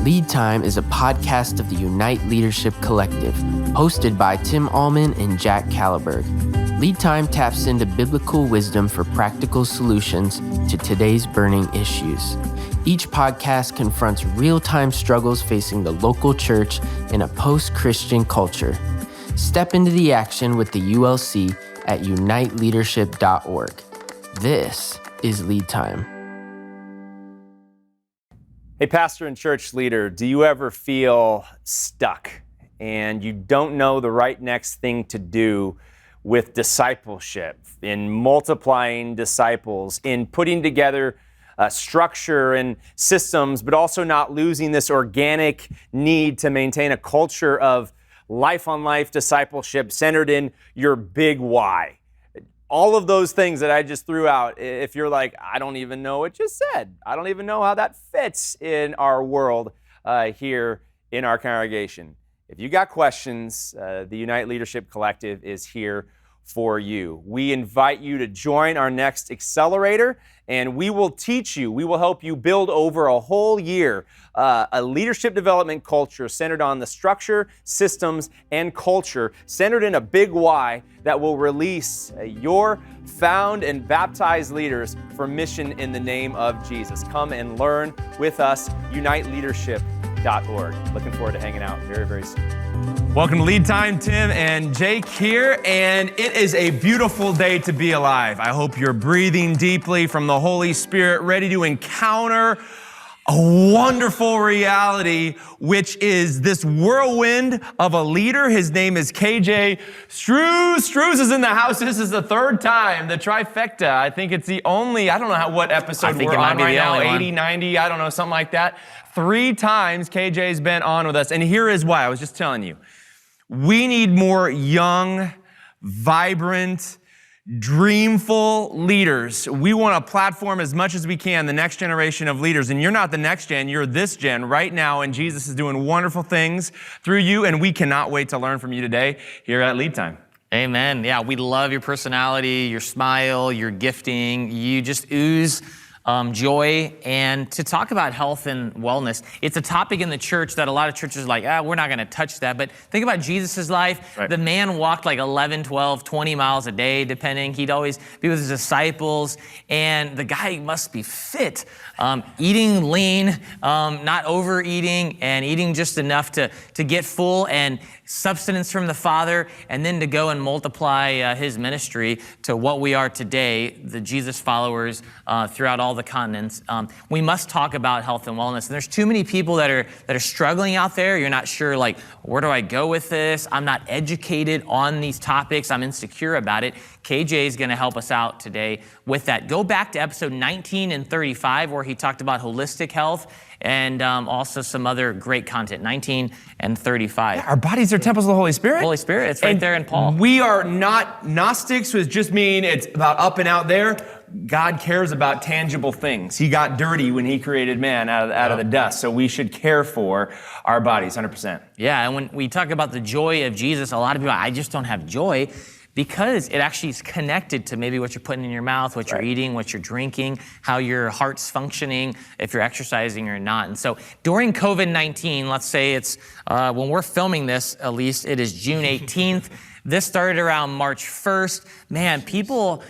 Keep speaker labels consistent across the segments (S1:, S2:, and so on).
S1: Lead Time is a podcast of the Unite Leadership Collective, hosted by Tim Allman and Jack Caliberg. Lead Time taps into biblical wisdom for practical solutions to today's burning issues. Each podcast confronts real-time struggles facing the local church in a post-Christian culture. Step into the action with the ULC at uniteleadership.org. This is Lead Time.
S2: Hey, pastor and church leader, do you ever feel stuck and you don't know the right next thing to do with discipleship, in multiplying disciples, in putting together structure and systems, but also not losing this organic need to maintain a culture of life-on-life discipleship centered in your big why? All of those things that I just threw out, if you're like, I don't even know what you said. I don't even know how that fits in our world here in our congregation. If you got questions, the Unite Leadership Collective is here for you. We invite you to join our next accelerator, and we will teach you, we will help you build over a whole year a leadership development culture centered on the structure, systems, and culture centered in a big why that will release your found and baptized leaders for mission in the name of Jesus. Come and learn with us, uniteleadership.org. Looking forward to hanging out very, very soon.
S3: Welcome to Lead Time. Tim and Jake here, and it is a beautiful day to be alive. I hope you're breathing deeply from the Holy Spirit, ready to encounter a wonderful reality, which is this whirlwind of a leader. His name is KJ Struz. Struz is in the house. This is the third time, the trifecta. I think it's the only, I don't know what episode we're on right now, 80, 90, I don't know, something like that. 3 times KJ's been on with us, and here is why. I was just telling you. We need more young, vibrant, dreamful leaders. We want to platform as much as we can the next generation of leaders. And you're not the next gen, you're this gen right now. And Jesus is doing wonderful things through you. And we cannot wait to learn from you today here at Lead Time.
S4: Amen. Yeah, we love your personality, your smile, your gifting. You just ooze joy. And to talk about health and wellness, it's a topic in the church that a lot of churches are like, we're not going to touch that. But think about Jesus' life. Right. The man walked like 11, 12, 20 miles a day, depending. He'd always be with his disciples. And the guy must be fit, eating lean, not overeating, and eating just enough to get full and substance from the Father, and then to go and multiply his ministry to what we are today, the Jesus followers throughout all the continents. We must talk about health and wellness. And there's too many people that are struggling out there. You're not sure, like, where do I go with this? I'm not educated on these topics. I'm insecure about it. KJ is going to help us out today with that. Go back to episode 19 and 35, where he talked about holistic health and also some other great content, 19 and 35.
S3: Yeah, our bodies are temples of the Holy Spirit.
S4: Holy Spirit, it's right there in Paul.
S3: We are not Gnostics, which just mean it's about up and out there. God cares about tangible things. He got dirty when he created man out of the dust, so we should care for our bodies, 100%.
S4: Yeah, and when we talk about the joy of Jesus, a lot of people, I just don't have joy, because it actually is connected to maybe what you're putting in your mouth, what you're eating, what you're drinking, how your heart's functioning, if you're exercising or not. And so during COVID-19, let's say it's, when we're filming this, at least, it is June 18th. This started around March 1st. Man, people,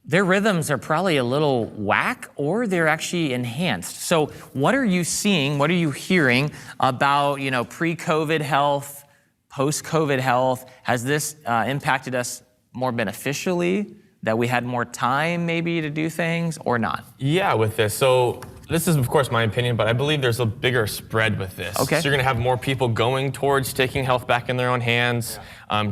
S4: their rhythms are probably a little whack, or they're actually enhanced. So what are you seeing? What are you hearing about, pre-COVID health, post-COVID health? Has this impacted us more beneficially, that we had more time maybe to do things, or not?
S5: Yeah, with this. So this is, of course, my opinion, but I believe there's a bigger spread with this.
S4: Okay.
S5: So you're going to have more people going towards taking health back in their own hands,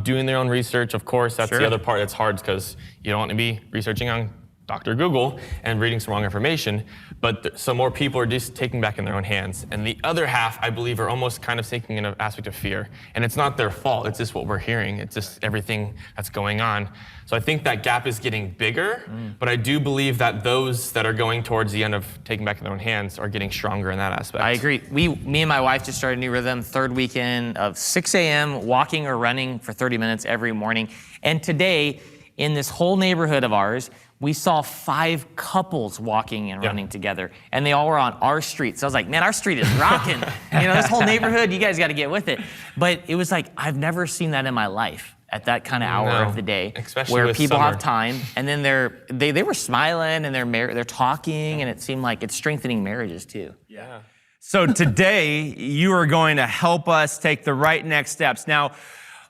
S5: doing their own research. Of course, that's the other part that's hard, because you don't want to be researching on Dr. Google and reading some wrong information, but some more people are just taking back in their own hands. And the other half, I believe, are almost kind of taking an aspect of fear. And it's not their fault, it's just what we're hearing. It's just everything that's going on. So I think that gap is getting bigger, but I do believe that those that are going towards the end of taking back in their own hands are getting stronger in that aspect.
S4: I agree. Me and my wife just started a new rhythm, third weekend of 6 a.m., walking or running for 30 minutes every morning. And today, in this whole neighborhood of ours, we saw 5 couples walking and running together, and they all were on our street. So I was like, man, our street is rocking. This whole neighborhood, you guys got to get with it. But it was like, I've never seen that in my life at that kind of hour of the day,
S5: especially
S4: where
S5: with
S4: people
S5: summer.
S4: have time, and then they were smiling, and they're talking, and it seemed like it's strengthening marriages too.
S3: Yeah. So today, you are going to help us take the right next steps. Now,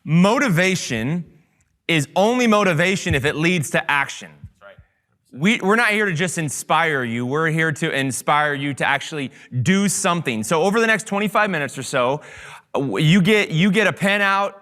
S3: motivation is only motivation if it leads to action. We're not here to just inspire you. We're here to inspire you to actually do something. So over the next 25 minutes or so, you get a pen out.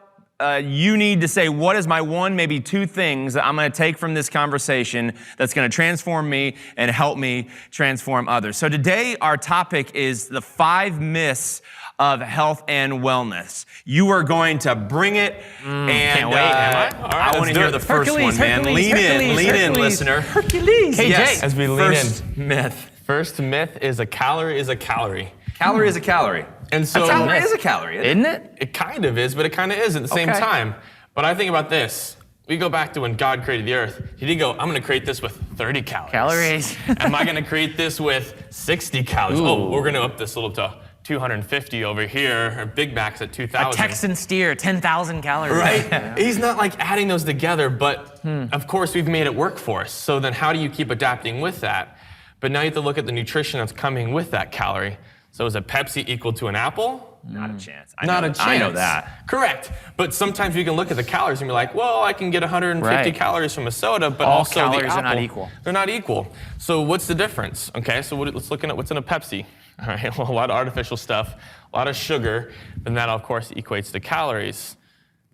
S3: You need to say, what is my one, maybe 2 things that I'm going to take from this conversation that's going to transform me and help me transform others. So today, our topic is the 5 myths of health and wellness. You are going to bring it, and
S4: can't wait.
S3: I want to hear the first one, man. Lean in, listener.
S4: Hercules. KJ.
S3: Yes.
S5: As we lean
S3: First
S5: in.
S3: myth.
S5: First myth is a calorie is a calorie.
S3: Calorie is a calorie.
S5: And so
S3: A calorie is a calorie,
S4: Isn't it?
S5: it kind of is, but it kind of is at the same
S4: Okay.
S5: time. But I think about this. We go back to when God created the earth. He didn't go, I'm going to create this with 30 calories.
S4: Calories.
S5: Am I going to create this with 60 calories?
S4: Ooh.
S5: Oh, we're going to up this little to 250 over here. Or Big Mac's at 2,000.
S4: A Texan steer, 10,000 calories.
S5: Right? He's not like adding those together, but of course we've made it work for us. So then how do you keep adapting with that? But now you have to look at the nutrition that's coming with that calorie. So is a Pepsi equal to an apple?
S3: Not a chance.
S5: Not a chance.
S3: I know that.
S5: Correct. But sometimes you can look at the calories and be like, well, I can get 150
S4: Right.
S5: calories from a soda, but
S4: All
S5: also the
S4: calories
S5: apple.
S4: are not equal.
S5: They're not equal. So what's the difference? Okay, so let's look at what's in a Pepsi. All right, well, a lot of artificial stuff, a lot of sugar, and that, of course, equates to calories.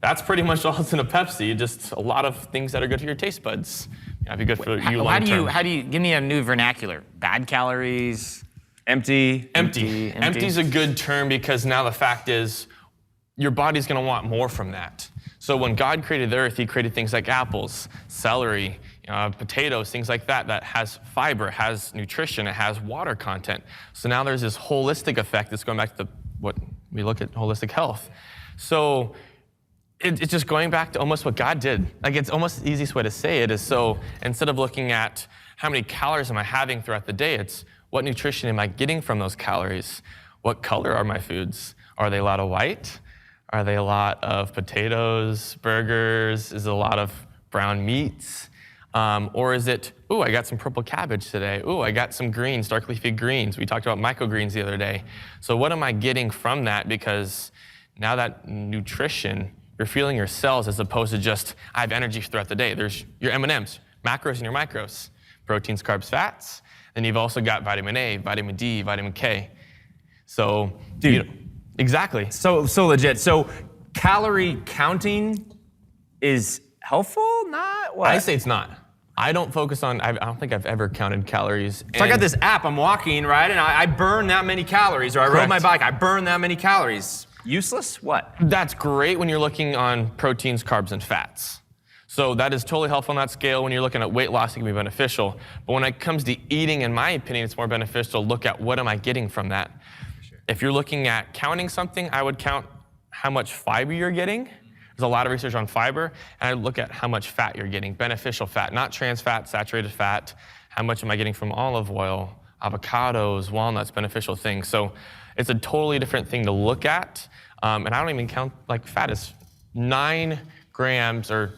S5: That's pretty much all that's in a Pepsi, just a lot of things that are good for your taste buds. That'd be good for you long term.
S4: How do you, give me a new vernacular. Bad calories.
S3: Empty.
S5: Empty. Empty's a good term because now the fact is your body's going to want more from that. So when God created the earth, he created things like apples, celery, potatoes, things like that has fiber, has nutrition, it has water content. So now there's this holistic effect that's going back to what we look at holistic health. So it's just going back to almost what God did. Like it's almost the easiest way to say it is, so instead of looking at how many calories am I having throughout the day, it's what nutrition am I getting from those calories? What color are my foods? Are they a lot of white? Are they a lot of potatoes, burgers? Is it a lot of brown meats? Or is it, ooh, I got some purple cabbage today. Ooh, I got some greens, dark leafy greens. We talked about microgreens the other day. So what am I getting from that? Because now that nutrition, you're feeling your cells as opposed to just, I have energy throughout the day. There's your M&Ms, macros and your micros, proteins, carbs, fats. Then you've also got vitamin A, vitamin D, vitamin K. So,
S3: Dude.
S5: Exactly.
S3: So legit. So calorie counting is helpful? Not? What?
S5: I say it's not. I don't focus on, I don't think I've ever counted calories.
S3: So I got this app, I'm walking, right? And I burn that many calories, or I rode
S5: Correct.
S3: my bike, I burn that many calories. Useless? What?
S5: That's great when you're looking on proteins, carbs, and fats. So that is totally helpful on that scale. When you're looking at weight loss, it can be beneficial. But when it comes to eating, in my opinion, it's more beneficial to look at what am I getting from that. If you're looking at counting something, I would count how much fiber you're getting. There's a lot of research on fiber, and I look at how much fat you're getting, beneficial fat, not trans fat, saturated fat. How much am I getting from olive oil, avocados, walnuts, beneficial things. So it's a totally different thing to look at. And I don't even count, like fat is 9 grams or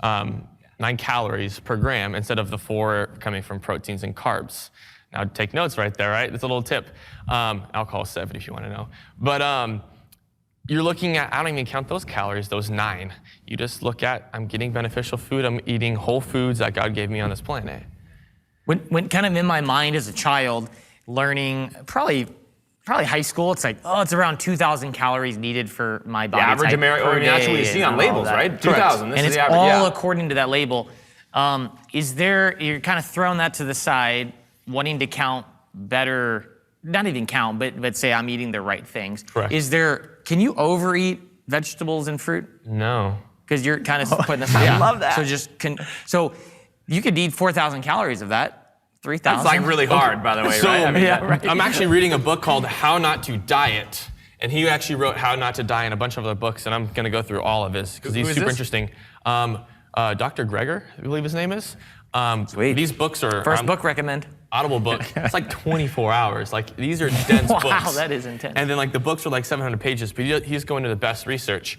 S5: 9 calories per gram instead of the 4 coming from proteins and carbs. Now take notes right there, right? That's a little tip. Alcohol is 7 if you want to know. But you're looking at, I don't even count those calories, those 9. You just look at, I'm getting beneficial food, I'm eating whole foods that God gave me on this planet.
S4: When kind of in my mind as a child, learning probably high school, it's like, oh, it's around 2,000 calories needed for my body
S3: average
S4: type
S3: American,
S4: per
S3: I mean, that's what you
S4: day
S3: see
S4: and
S3: on
S4: all
S3: labels,
S4: that.
S3: right? 2,000, this
S4: And
S3: is
S4: it's
S3: the average,
S4: all
S3: yeah.
S4: according to that label. You're kind of throwing that to the side, wanting to count better, not even count, but say I'm eating the right things.
S5: Correct.
S4: Can you overeat vegetables and fruit?
S5: No.
S4: Because you're kind of putting aside.
S3: I love that.
S4: So you could eat 4,000 calories of that, 3,000.
S3: That's like really hard, by the way,
S5: So
S3: right? I mean,
S5: I'm actually reading a book called How Not to Diet. And he actually wrote How Not to Die and a bunch of other books, and I'm going to go through all of his because he's
S3: is
S5: super
S3: this?
S5: interesting. Dr. Greger, I believe his name is.
S4: Sweet.
S5: These books are
S4: First book recommend.
S5: Audible book. It's like 24 hours. Like these are dense books.
S4: Wow, that is intense.
S5: And then like the books are like 700 pages, but he's going to the best research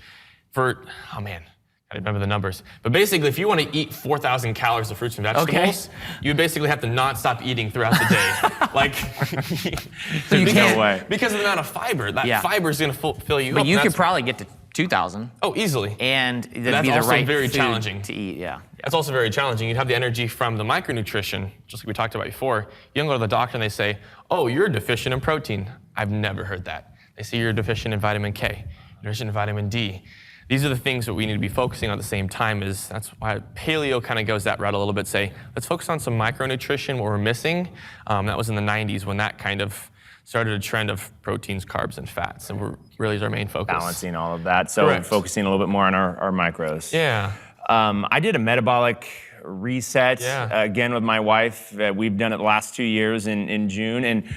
S5: for, oh man, I don't remember the numbers. But basically, if you want to eat 4,000 calories of fruits and vegetables, you basically have to not stop eating throughout the day. Like,
S4: so you can't.
S2: No way.
S5: Because of the amount of fiber. That fiber is going to fill you up.
S4: But you could probably get to 2,000.
S5: Oh, easily.
S4: And that'd
S5: that's
S4: be the
S5: also
S4: right
S5: very
S4: food
S5: challenging
S4: to eat. Yeah.
S5: That's also very challenging. You'd have the energy from the micronutrition, just like we talked about before. You can go to the doctor and they say, oh, you're deficient in protein. I've never heard that. They say you're deficient in vitamin K, deficient in vitamin D. These are the things that we need to be focusing on at the same time. That's why paleo kind of goes that route a little bit. Say, let's focus on some micronutrition, what we're missing. That was in the 90s when that kind of started a trend of proteins, carbs, and fats. And we're really is our main focus.
S2: Balancing all of that. So
S5: Correct.
S2: focusing a little bit more on our macros.
S5: Yeah.
S2: I did a metabolic reset again with my wife. We've done it the last 2 years in June. And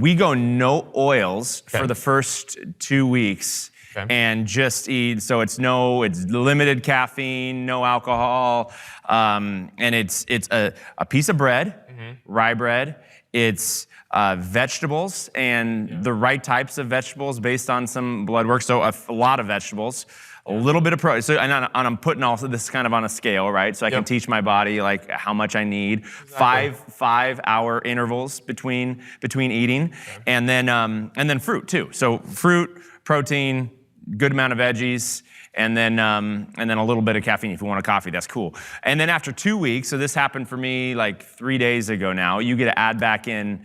S2: we go no oils for the first 2 weeks. Okay. And just eat, so it's limited caffeine, no alcohol, and it's a piece of bread, rye bread. It's vegetables and the right types of vegetables based on some blood work. So a lot of vegetables, a little bit of protein. So and I'm putting also this kind of on a scale, right? So I can teach my body like how much I need. Exactly. 5 hour intervals between eating, and then fruit too. So fruit, protein, good amount of veggies, and then a little bit of caffeine. If you want a coffee, that's cool. And then after 2 weeks, so this happened for me like 3 days ago now, you get to add back in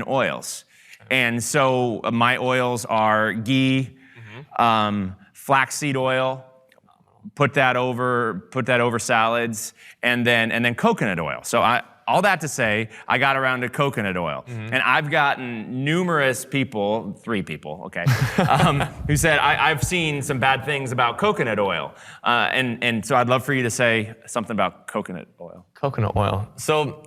S2: oils. And so my oils are ghee, flaxseed oil, put that over salads, and then coconut oil. So all that to say, I got around to coconut oil. And I've gotten numerous people, 3 people, okay, who said, I've seen some bad things about coconut oil. And so I'd love for you to say something about coconut oil.
S5: Coconut oil. So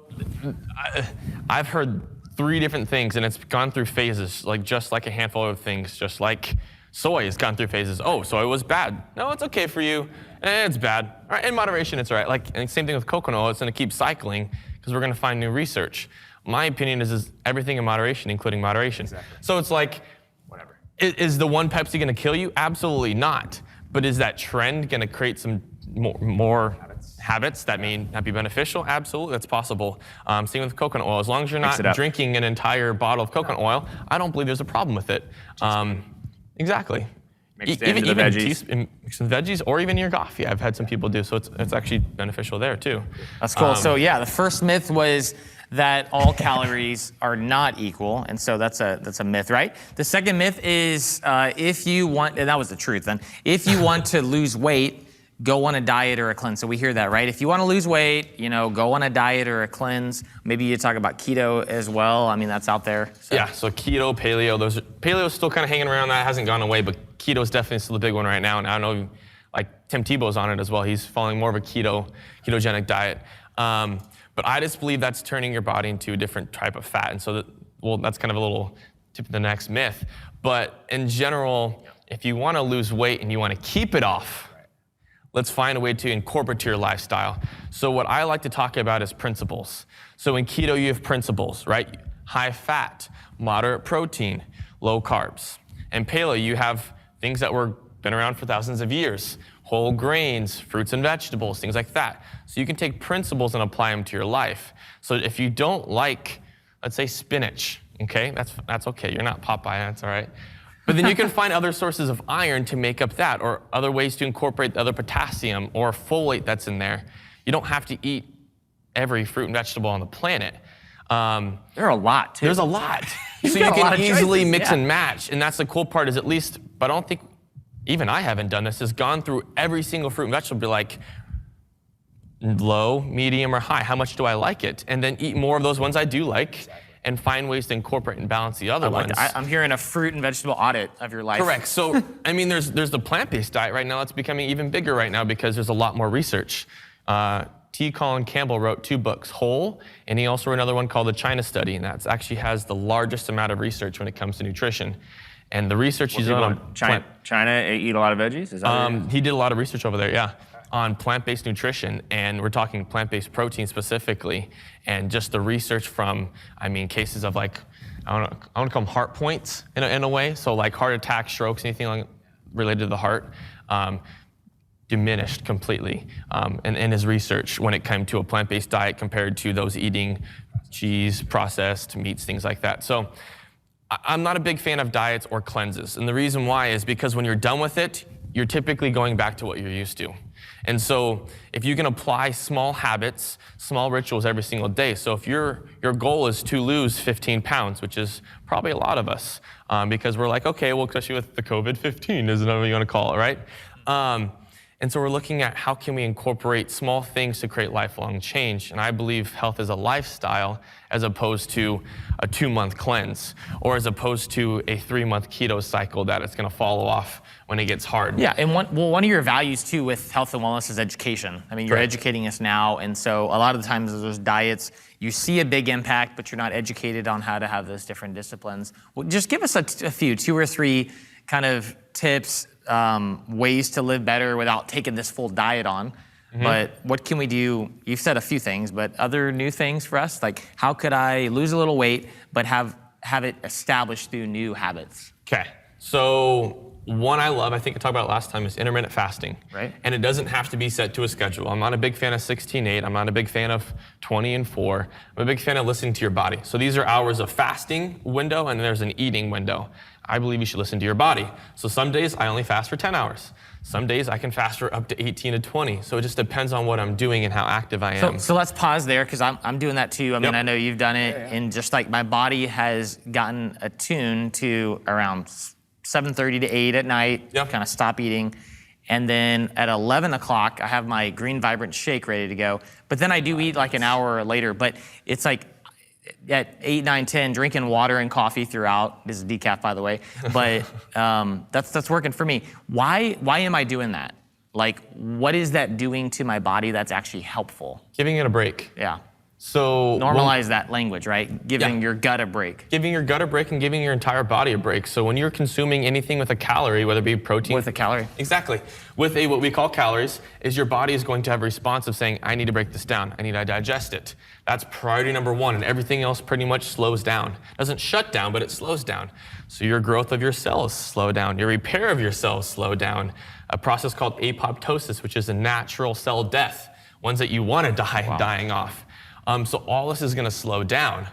S5: I've heard 3 different things, and it's gone through phases, just like a handful of things, just like soy has gone through phases. Oh, soy was bad. No, it's okay for you. It's bad. All right, in moderation, it's all right. And same thing with coconut oil. It's going to keep cycling, because we're going to find new research. My opinion is everything in moderation, including moderation. Exactly. So it's like, whatever. Is the one Pepsi going to kill you? Absolutely not. But is that trend going to create some more habits that may not be beneficial? Absolutely, that's possible. Same with coconut oil. As long as you're not drinking an entire bottle of coconut oil, I don't believe there's a problem with it. Exactly. Even mix in veggies or even your coffee. I've had some people do, so it's actually beneficial there too.
S4: That's cool. So the first myth was that all calories are not equal, and so that's a myth, right? The second myth is if you want, and that was the truth then, if you want to lose weight, go on a diet or a cleanse. So we hear that, right? If you want to lose weight, go on a diet or a cleanse. Maybe you talk about keto as well. I mean, that's out there. So.
S5: Yeah, so keto, paleo, paleo is still kind of hanging around. That hasn't gone away, but keto is definitely still the big one right now. And I don't know, like Tim Tebow's on it as well. He's following more of a ketogenic diet. But I just believe that's turning your body into a different type of fat. And so, that's kind of a little tip of the next myth. But in general, if you want to lose weight and you want to keep it off, let's find a way to incorporate to your lifestyle. So what I like to talk about is principles. So in keto, you have principles, right? High fat, moderate protein, low carbs. And paleo, you have things that were been around for thousands of years. Whole grains, fruits and vegetables, things like that. So you can take principles and apply them to your life. So if you don't like, let's say spinach, okay? That's okay, you're not Popeye, that's all right. But then you can find other sources of iron to make up that, or other ways to incorporate the other potassium or folate that's in there. You don't have to eat every fruit and vegetable on the planet.
S4: There are a lot, too.
S5: There's a lot. So you can easily mix and match. And that's the cool part is at least, but I don't think, even I haven't done this, is gone through every single fruit and vegetable, be like, low, medium, or high. How much do I like it? And then eat more of those ones I do like. And find ways to incorporate and balance the other ones.
S4: I'm hearing a fruit and vegetable audit of your life.
S5: Correct. So, I mean, there's the plant-based diet right now. That's becoming even bigger right now because there's a lot more research. T. Colin Campbell wrote 2 books, Whole, and he also wrote another one called The China Study, and that actually has the largest amount of research when it comes to nutrition. And the research he's done on
S2: China eat a lot of veggies? Is that
S5: he did a lot of research over there, yeah. on plant-based nutrition, and we're talking plant-based protein specifically, and just the research from, cases of like, I want to call them heart points in a way. So like heart attacks, strokes, anything like related to the heart, diminished completely in his research when it came to a plant-based diet compared to those eating cheese, processed meats, things like that. So I'm not a big fan of diets or cleanses. And the reason why is because when you're done with it, you're typically going back to what you're used to. And so if you can apply small habits, small rituals every single day. So if your goal is to lose 15 pounds, which is probably a lot of us, because we're like, okay, well, especially with the COVID-15, isn't that what you want to call it, right? And so we're looking at how can we incorporate small things to create lifelong change. And I believe health is a lifestyle as opposed to a 2-month cleanse, or as opposed to a 3-month keto cycle that it's going to fall off when it gets hard.
S4: Yeah, and one of your values too with health and wellness is education. I mean, you're educating us now, and so a lot of the times those diets, you see a big impact, but you're not educated on how to have those different disciplines. Well, just give us a few, 2 or 3 kind of tips, ways to live better without taking this full diet on. But what can we do? You've said a few things, but other new things for us? Like, how could I lose a little weight, but have it established through new habits?
S5: Okay, so one I love, I think I talked about it last time, is intermittent fasting.
S4: Right.
S5: And it doesn't have to be set to a schedule. I'm not a big fan of 16-8. I'm not a big fan of 20-4. I'm a big fan of listening to your body. So these are hours of fasting window, and there's an eating window. I believe you should listen to your body. So some days I only fast for 10 hours. Some days I can fast for up to 18 to 20. So it just depends on what I'm doing and how active I am.
S4: So let's pause there, because I'm doing that too. I mean, I know you've done it, and just like my body has gotten attuned to around 7:30 to 8 at night, kind of stop eating. And then at 11 o'clock, I have my Green Vibrant shake ready to go. But then I do eat like an hour later. But it's like at 8, 9, 10, drinking water and coffee throughout. This is decaf, by the way. But that's working for me. Why am I doing that? Like, what is that doing to my body that's actually helpful?
S5: Giving it a break.
S4: Yeah.
S5: So
S4: normalize that language, right? Giving your gut a break.
S5: Giving your gut a break and giving your entire body a break. So when you're consuming anything with a calorie, whether it be protein.
S4: With a calorie.
S5: Exactly. With what we call calories, is your body is going to have a response of saying, I need to break this down. I need to digest it. That's priority number 1, and everything else pretty much slows down. Doesn't shut down, but it slows down. So your growth of your cells slow down. Your repair of your cells slow down. A process called apoptosis, which is a natural cell death. Ones that you want to die dying off. So all this is going to slow down.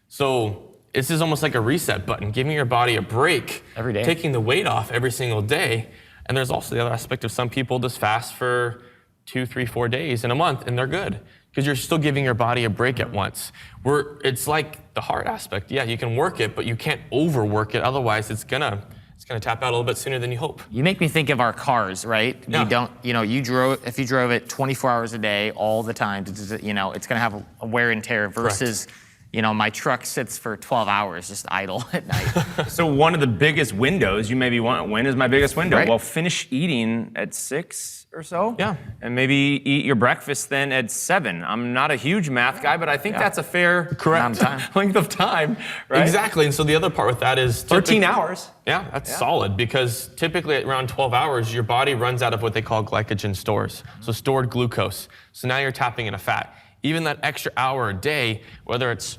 S5: So this is almost like a reset button, giving your body a break.
S4: Every day.
S5: Taking the weight off every single day. And there's also the other aspect of some people just fast for 2, 3, 4 days in a month, and they're good. Because you're still giving your body a break at once. It's like the hard aspect. Yeah, you can work it, but you can't overwork it. Otherwise, it's gonna tap out a little bit sooner than you hope.
S4: You make me think of our cars, right?
S5: Yeah.
S4: If you drove it 24 hours a day, all the time, it's gonna have a wear and tear versus, my truck sits for 12 hours just idle at night.
S2: So one of the biggest windows you maybe want, when is my biggest window?
S4: Right.
S2: Well, finish eating at 6 or so.
S5: Yeah.
S2: And maybe eat your breakfast then at 7. I'm not a huge math guy, but I think that's a fair
S5: Correct.
S2: length of time, right?
S5: Exactly. And so the other part with that is
S2: 13 hours.
S5: Yeah, that's solid, because typically at around 12 hours, your body runs out of what they call glycogen stores, so stored glucose. So now you're tapping into fat. Even that extra hour a day, whether it's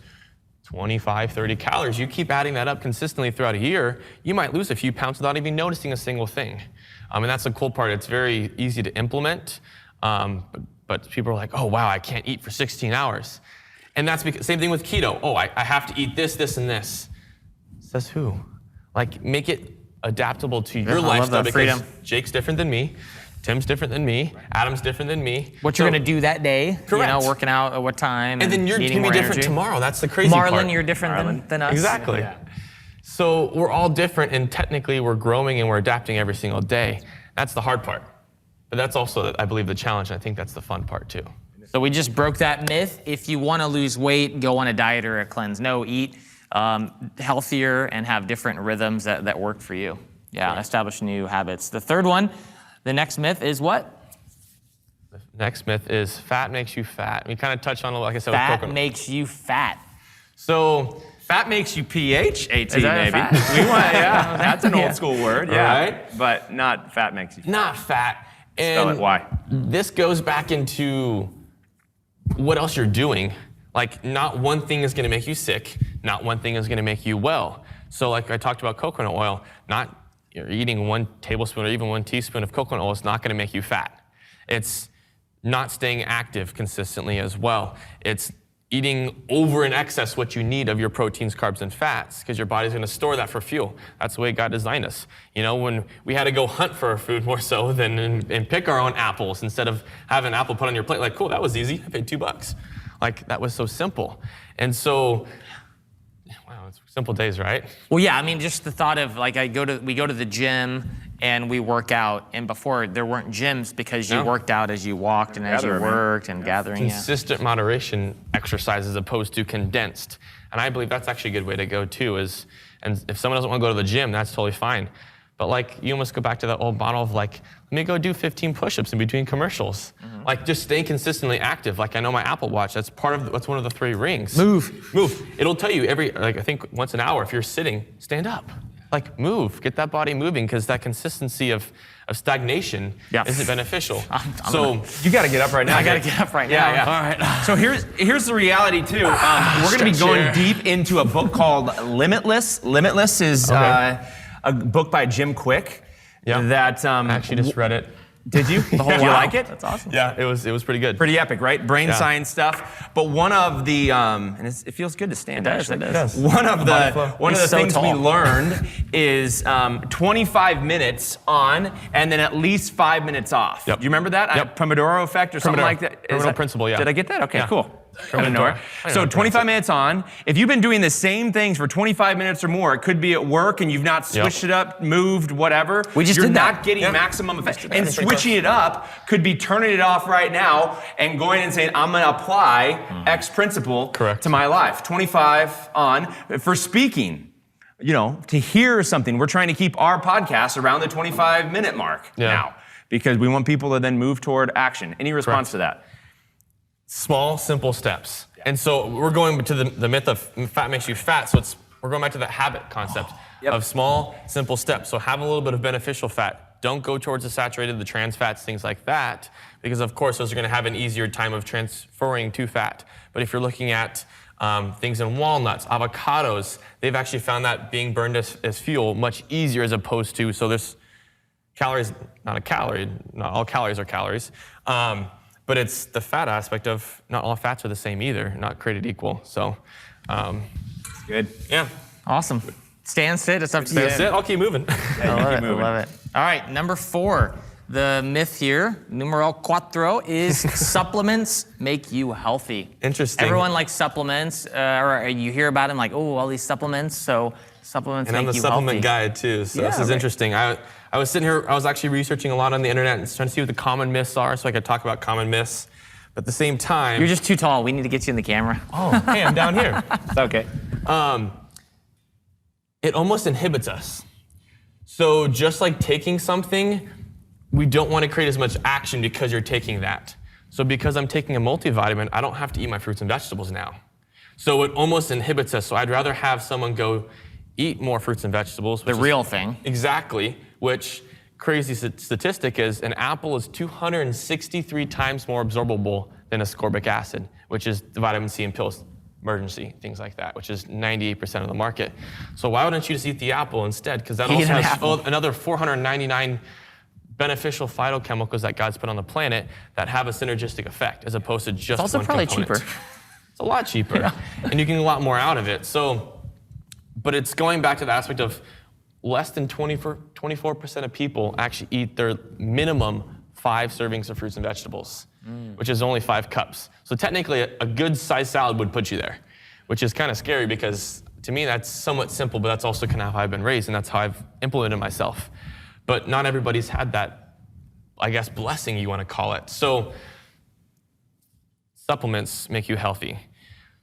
S5: 25, 30 calories, you keep adding that up consistently throughout a year, you might lose a few pounds without even noticing a single thing. And that's the cool part. It's very easy to implement, but people are like, oh, wow, I can't eat for 16 hours. And that's because, same thing with keto. Oh, I have to eat this, this, and this. Says who? Like, make it adaptable to your lifestyle, because
S4: freedom.
S5: Jake's different than me. Tim's different than me. Adam's different than me.
S4: What you're gonna do that day,
S5: Correct.
S4: working out at what time.
S5: And then you're
S4: eating
S5: gonna be
S4: more
S5: different
S4: energy.
S5: tomorrow. That's the crazy part.
S4: Marlon, you're different than us.
S5: Exactly.
S2: Yeah.
S5: So we're all different, and technically we're growing and we're adapting every single day. That's the hard part. But that's also, I believe, the challenge, and I think that's the fun part too.
S4: So we just broke that myth. If you wanna lose weight, go on a diet or a cleanse. No, eat healthier and have different rhythms that work for you. Yeah, establish new habits. The third one, the next myth is what?
S5: The next myth is fat makes you fat. We kind of touched on it, like I said, with
S4: Fat
S5: coconut.
S4: makes you fat.
S5: So
S2: Fat makes you PH-AT,
S4: Is that a
S2: maybe.
S4: fat?
S2: We want, that's an old school word, yeah.
S5: Right.
S2: But not fat makes you fat.
S5: not fat.
S3: And why?
S5: This goes back into what else you're doing. Like, not one thing is gonna make you sick, not one thing is gonna make you well. So like I talked about coconut oil, not you're eating 1 tablespoon or even 1 teaspoon of coconut oil is not gonna make you fat. It's not staying active consistently as well. It's eating over in excess what you need of your proteins, carbs, and fats, because your body's gonna store that for fuel. That's the way God designed us. You know, when we had to go hunt for our food more so than and pick our own apples instead of having an apple put on your plate, like, cool, that was easy, I paid $2. Like, that was so simple. And so, wow, it's simple days, right?
S4: Well, yeah, I mean, just the thought of like, we go to the gym and we work out, and before there weren't gyms because you worked out as you walked and as you worked and gathering.
S5: Consistent moderation exercise as opposed to condensed. And I believe that's actually a good way to go too, and if someone doesn't want to go to the gym, that's totally fine. But like, you almost go back to that old model of like, let me go do 15 push-ups in between commercials. Like, just staying consistently active. Like, I know my Apple Watch, that's one of the 3 rings.
S4: Move.
S5: It'll tell you I think once an hour, if you're sitting, stand up. Like, move, get that body moving, because that consistency of stagnation isn't beneficial.
S3: So you got to get up right now.
S4: I got to get up right now.
S3: Yeah.
S4: All right.
S3: So here's the reality too. We're going to be going deep into a book called Limitless. Limitless is a book by Jim Quick.
S5: Yeah.
S3: That
S5: I actually just read it.
S3: Did you? Do you like it?
S4: That's awesome.
S5: Yeah, it was pretty good.
S3: Pretty epic, right? Brain science stuff. But one of the and it feels good to stand.
S4: It does.
S3: One of the things we
S4: tall.
S3: learned is 25 minutes on and then at least 5 minutes off.
S5: Yep.
S3: Do you remember that?
S5: Yep.
S3: Pomodoro effect or something like that?
S5: Pomodoro principle, yeah.
S3: Did I get that? Okay,
S5: Yeah.
S3: cool.
S5: Pomodoro.
S3: So 25 minutes on. If you've been doing the same things for 25 minutes or more, it could be at work and you've not switched it up, moved, whatever.
S4: We just
S3: You're
S4: did that.
S3: not getting maximum effect. And switching it up could be turning it off right now and going and saying, I'm going to apply X principle to my life. 25 on for speaking. You know, to hear something. We're trying to keep our podcast around the 25-minute mark now because we want people to then move toward action. Any response to that?
S5: Small, simple steps. And so we're going to the myth of fat makes you fat. So we're going back to that habit concept of small, simple steps. So have a little bit of beneficial fat. Don't go towards the saturated, the trans fats, things like that, because of course those are going to have an easier time of transferring to fat. But if you're looking at things in walnuts, avocados, they've actually found that being burned as fuel much easier as opposed to, so there's calories, not a calorie, not all calories are calories. But it's the fat aspect of not all fats are the same either, not created equal. So,
S3: Good.
S5: Yeah.
S4: Awesome. Stay and sit. It's up to you.
S5: That's it. I'll keep moving.
S4: I love it. All right, number 4. The myth here, numero 4, is supplements make you healthy.
S5: Interesting.
S4: Everyone likes supplements, or you hear about them like, oh, all these supplements. So supplements make you healthy.
S5: And I'm the supplement guy too, so this is interesting. I was sitting here, I was actually researching a lot on the internet and trying to see what the common myths are so I could talk about common myths. But at the same time...
S4: You're just too tall. We need to get you in the camera.
S5: Oh, hey, I'm down here.
S3: It's okay.
S5: It almost inhibits us. So just like taking something, we don't want to create as much action because you're taking that. So because I'm taking a multivitamin, I don't have to eat my fruits and vegetables now. So it almost inhibits us. So I'd rather have someone go eat more fruits and vegetables.
S4: The real thing.
S5: Exactly, which crazy statistic is an apple is 263 times more absorbable than ascorbic acid, which is the vitamin C in pills, emergency, things like that, which is 98% of the market. So why wouldn't you just eat the apple instead? Because that also has another 499 beneficial phytochemicals that God's put on the planet that have a synergistic effect as opposed to just one component.
S4: It's also probably cheaper.
S5: It's a lot cheaper, and you can get a lot more out of it. So, but it's going back to the aspect of less than 24% of people actually eat their minimum 5 servings of fruits and vegetables, which is only 5 cups. So technically, a good sized salad would put you there, which is kind of scary because to me, that's somewhat simple, but that's also kind of how I've been raised and that's how I've implemented myself. But not everybody's had that, I guess, blessing you want to call it. So supplements make you healthy.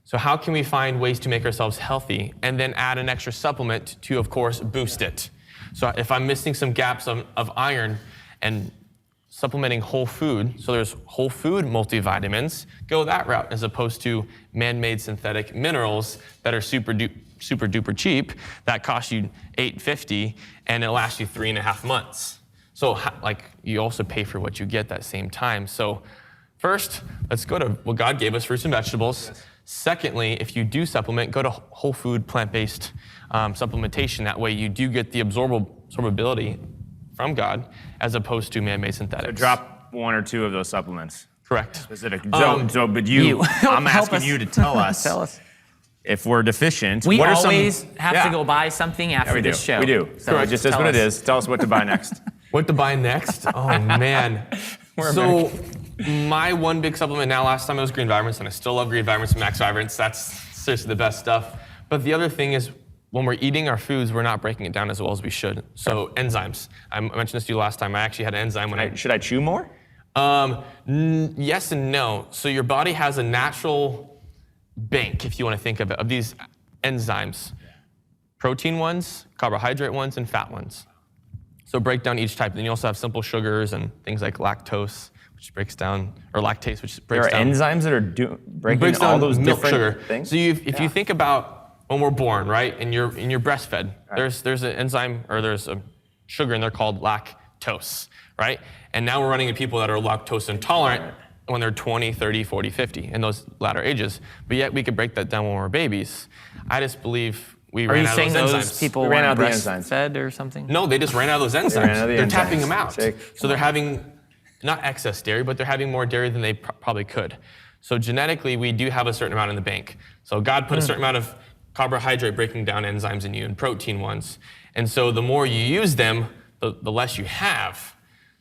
S5: So how can we find ways to make ourselves healthy and then add an extra supplement to, of course, boost it? So if I'm missing some gaps of iron and supplementing whole food, so there's whole food multivitamins, go that route as opposed to man-made synthetic minerals that are super duper cheap that cost you $8.50 and it'll last you 3.5 months. So like you also pay for what you get at that same time. So first, let's go to what God gave us, fruits and vegetables. Yes. Secondly, if you do supplement, go to whole food, plant-based supplementation. That way you do get the absorbability from God as opposed to man-made synthetics.
S2: So drop one or two of those supplements.
S5: Correct.
S2: Specific. But you. I'm asking you to tell us.
S4: Tell us.
S2: If we're deficient,
S4: we
S2: what are
S4: always
S2: some,
S4: have to go buy something after this show.
S2: We do. So just as what it is. Tell us what to buy next.
S5: What to buy next? Oh, man. So my one big supplement now, last time it was Green Vibrance, and I still love Green Vibrance and Max Vibrance. That's seriously the best stuff. But the other thing is, when we're eating our foods, we're not breaking it down as well as we should. So enzymes. I mentioned this to you last time. I actually had an enzyme when
S2: Should I chew more?
S5: Yes and no. So your body has a natural bank, if you want to think of it, of these enzymes. Protein ones, carbohydrate ones, and fat ones. So break down each type. Then you also have simple sugars and things like lactose, which breaks down, or lactase, which breaks down.
S2: There are enzymes that are breaking down all those
S5: milk
S2: different
S5: sugar
S2: things?
S5: So if you think about when we're born, right, and you're breastfed, right. There's an enzyme, or there's a sugar in there called lactose, right? And now we're running into people that are lactose intolerant when they're 20, 30, 40, 50, in those latter ages. But yet we could break that down when we're babies. I just believe we ran out of those enzymes.
S4: Are you saying those people
S2: ran out of the
S4: breastfed or something?
S5: No, they just ran out of those enzymes. They're tapping them out.
S2: Sick.
S5: So they're having not excess dairy, but they're having more dairy than they probably could. So genetically, we do have a certain amount in the bank. So God put a certain amount of carbohydrate breaking down enzymes in you, and protein ones. And so the more you use them, the less you have.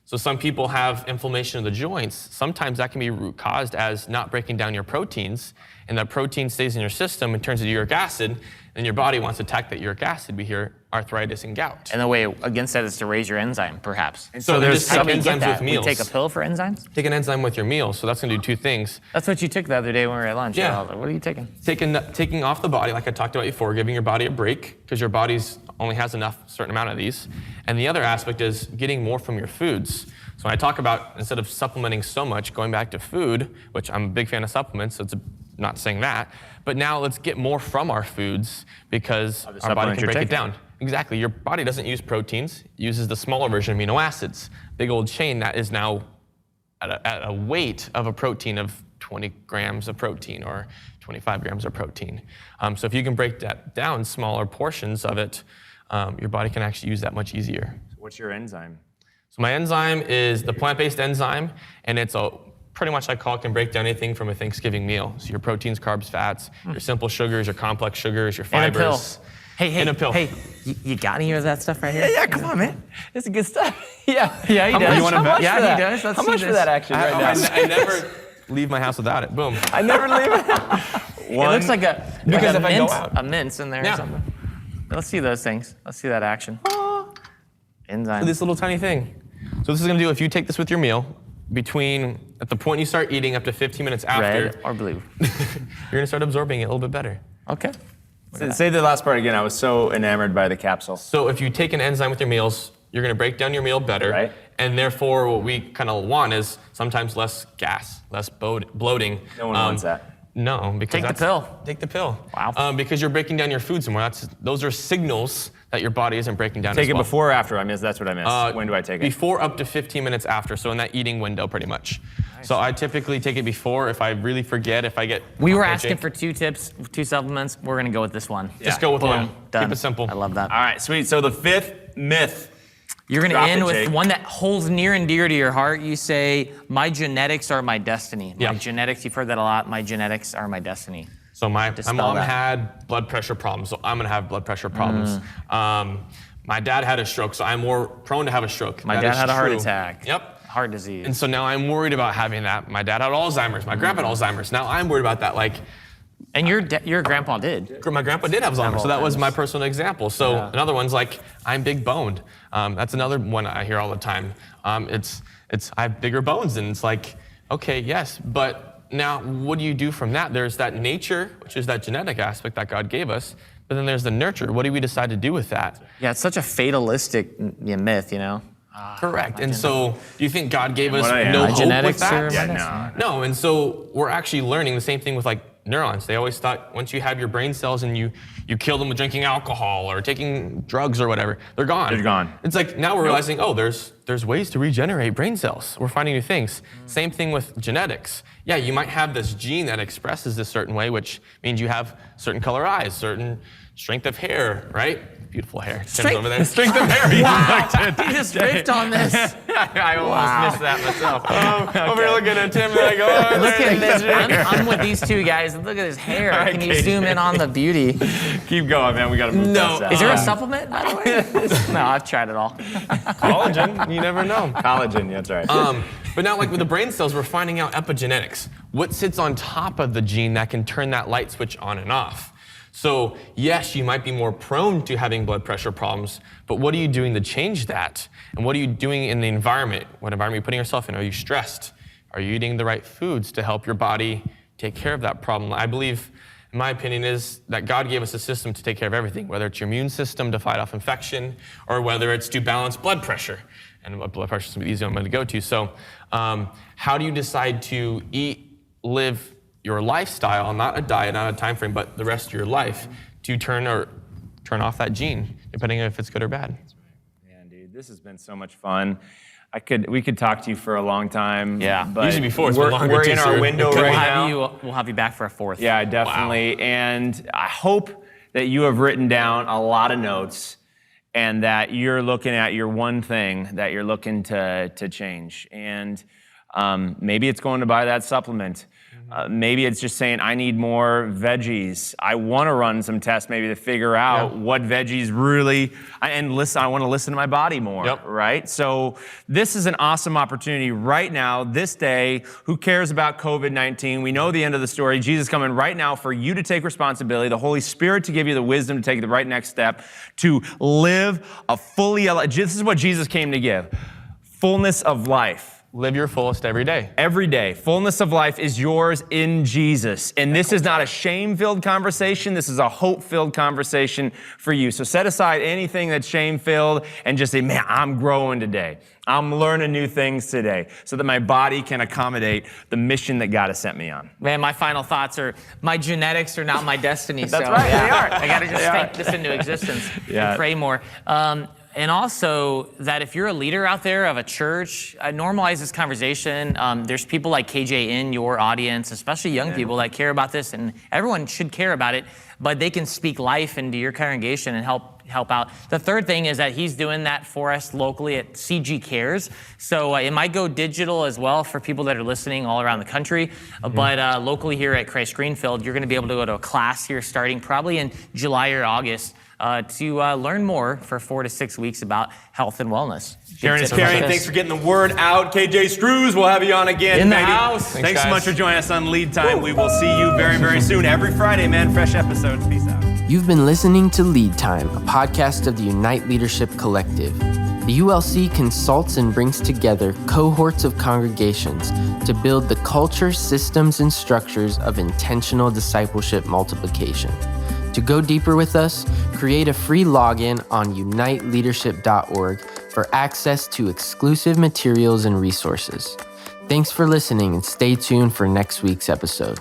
S5: So some people have inflammation of the joints. Sometimes that can be root caused as not breaking down your proteins, and that protein stays in your system and turns into uric acid, and your body wants to attack that uric acid. We hear arthritis and gout.
S4: And the way against that is to raise your enzyme, perhaps.
S5: And so there's some enzymes with meals.
S4: We take a pill for enzymes?
S5: Take an enzyme with your meal, so that's going to do two things.
S4: That's what you took the other day when we were at lunch.
S5: Yeah.
S4: What are you taking?
S5: Taking off the body, like I talked about before, giving your body a break, because your body only has enough certain amount of these. And the other aspect is getting more from your foods. So when I talk about, instead of supplementing so much, going back to food, which I'm a big fan of supplements, so it's not saying that, but now let's get more from our foods, because our body can break it down. Exactly. Your body doesn't use proteins. It uses the smaller version of amino acids. Big old chain that is now at a weight of a protein of 20 grams of protein or 25 grams of protein. So if you can break that down, smaller portions of it, your body can actually use that much easier.
S2: What's your enzyme?
S5: So my enzyme is the plant-based enzyme, and it's pretty much can break down anything from a Thanksgiving meal. So your proteins, carbs, fats, your simple sugars, your complex sugars, your fibers.
S4: In a pill. In a pill. Hey, you got any of that stuff right here?
S2: Yeah, come on, man. This is good stuff. Yeah,
S4: he does.
S2: You want to bet?
S4: Yeah, he does. Let's
S2: How much for that, actually, right now?
S5: I never leave my house without it. Boom.
S2: I never leave it.
S4: It looks like a mince in there
S5: Yeah.
S4: or something. Let's see those things. Let's see that action. Enzyme.
S5: So this little tiny thing. So this is going to do, if you take this with your meal, at the point you start eating up to 15 minutes after.
S4: Red or blue?
S5: You're going to start absorbing it a little bit better.
S4: Okay.
S2: Say the last part again. I was so enamored by the capsule.
S5: So if you take an enzyme with your meals, you're going to break down your meal better.
S2: Right.
S5: And therefore, what we kind of want is sometimes less gas, less bloating.
S2: No one wants that.
S5: No, because
S4: Take the pill.
S5: Take the pill.
S4: Wow.
S5: Because you're breaking down your foods more. Those are signals that your body isn't breaking down.
S2: Take
S5: as well.
S2: it before or after? That's what I missed. When do I take it?
S5: Before, up to 15 minutes after. So in that eating window, pretty much. Nice. So I typically take it before. If I really forget, if I get.
S4: We were asking for 2 tips, 2 supplements. We're gonna go with this one.
S5: Just go with one.
S4: Done.
S5: Keep it simple.
S4: I love that.
S2: All right, sweet. So the 5th myth.
S4: You're gonna end with one that holds near and dear to your heart. You say, "My genetics are my destiny." My genetics. You've heard that a lot. My genetics are my destiny.
S5: So my mom had blood pressure problems, so I'm gonna have blood pressure problems. My dad had a stroke, so I'm more prone to have a stroke.
S4: My dad had a heart attack.
S5: Yep.
S4: Heart disease.
S5: And so now I'm worried about having that. My dad had Alzheimer's. My grandpa had Alzheimer's. Now I'm worried about that.
S4: And your grandpa did.
S5: My grandpa did have Alzheimer's, so that was my personal example. So another one's I'm big boned. That's another one I hear all the time. It's I have bigger bones, and it's okay, yes, but now what do you do from that? There's that nature, which is that genetic aspect that God gave us, but then there's the nurture. What do we decide to do with that?
S4: Yeah, it's such a fatalistic myth, you know?
S5: Correct. And so do you think God gave us no hope with that?
S4: Yeah,
S5: No, and so we're actually learning the same thing with neurons. They always thought once you have your brain cells and you kill them with drinking alcohol or taking drugs or whatever, they're gone.
S2: They're gone.
S5: It's like now we're realizing, oh, there's ways to regenerate brain cells. We're finding new things. Same thing with genetics. Yeah, you might have this gene that expresses this certain way, which means you have certain color eyes, certain strength of hair, right? Beautiful hair. Tim's over there.
S3: Strength of hair.
S4: Wow, you just ripped on this.
S5: I almost missed that myself. Over here looking at Tim and I go, oh,
S4: Look at this. I'm with these two guys. Look at his hair.
S2: All right,
S4: Can you
S2: KJ.
S4: zoom in on the beauty?
S2: Keep going, man. We got to move this out.
S4: Is there a supplement, by the way? No, I've tried it all.
S5: collagen, you never know.
S2: Collagen, that's right.
S5: But now, like with the brain cells, we're finding out epigenetics. What sits on top of the gene that can turn that light switch on and off? So yes, you might be more prone to having blood pressure problems, but what are you doing to change that? And what are you doing in the environment? What environment are you putting yourself in? Are you stressed? Are you eating the right foods to help your body take care of that problem? I believe, in my opinion, is that God gave us a system to take care of everything, whether it's your immune system to fight off infection, or whether it's to balance blood pressure. And blood pressure is the easy one to go to. So how do you decide to eat, live your lifestyle, not a diet, not a time frame, but the rest of your life, to turn off that gene, depending on if it's good or bad?
S2: Man, dude, this has been so much fun. We could talk to you for a long time.
S4: Yeah.
S2: But
S5: Usually before it's been longer
S2: we're
S5: too,
S2: in
S5: so
S2: our window right now.
S4: We'll have you back for a fourth.
S2: Yeah, definitely. Wow. And I hope that you have written down a lot of notes and that you're looking at your one thing that you're looking to change. And maybe it's going to buy that supplement. Maybe it's just saying, I need more veggies. I want to run some tests maybe to figure out what veggies really, and listen, I want to listen to my body more, right? So this is an awesome opportunity right now, this day. Who cares about COVID-19? We know the end of the story. Jesus coming right now for you to take responsibility, the Holy Spirit to give you the wisdom to take the right next step, to live a fully, this is what Jesus came to give, fullness of life.
S5: Live your fullest every day.
S2: Every day. Fullness of life is yours in Jesus. And this is not a shame-filled conversation. This is a hope-filled conversation for you. So set aside anything that's shame-filled and just say, man, I'm growing today. I'm learning new things today so that my body can accommodate the mission that God has sent me on.
S4: Man, my final thoughts are, my genetics are not my destiny.
S2: That's
S4: so,
S2: right,
S4: yeah,
S2: they are.
S4: I got to just
S2: They
S4: think
S2: are.
S4: this into existence
S2: Yeah.
S4: and pray more. And also that if you're a leader out there of a church, normalize this conversation. There's people like KJ in your audience, especially young people that care about this, and everyone should care about it, but they can speak life into your congregation and help out. The third thing is that he's doing that for us locally at CG Cares. So it might go digital as well for people that are listening all around the country. But locally here at Christ Greenfield, you're going to be able to go to a class here starting probably in July or August to learn more for 4 to 6 weeks about health and wellness.
S2: Karen is Karen. Thanks for getting the word out. KJ Struz, we'll have you on again,
S4: In the
S2: baby.
S4: house.
S2: Thanks so much for joining us on Lead Time. We will see you very, very soon. Every Friday, man. Fresh episodes. Peace out.
S1: You've been listening to Lead Time, a podcast of the Unite Leadership Collective. The ULC consults and brings together cohorts of congregations to build the culture, systems, and structures of intentional discipleship multiplication. To go deeper with us, create a free login on uniteleadership.org for access to exclusive materials and resources. Thanks for listening and stay tuned for next week's episode.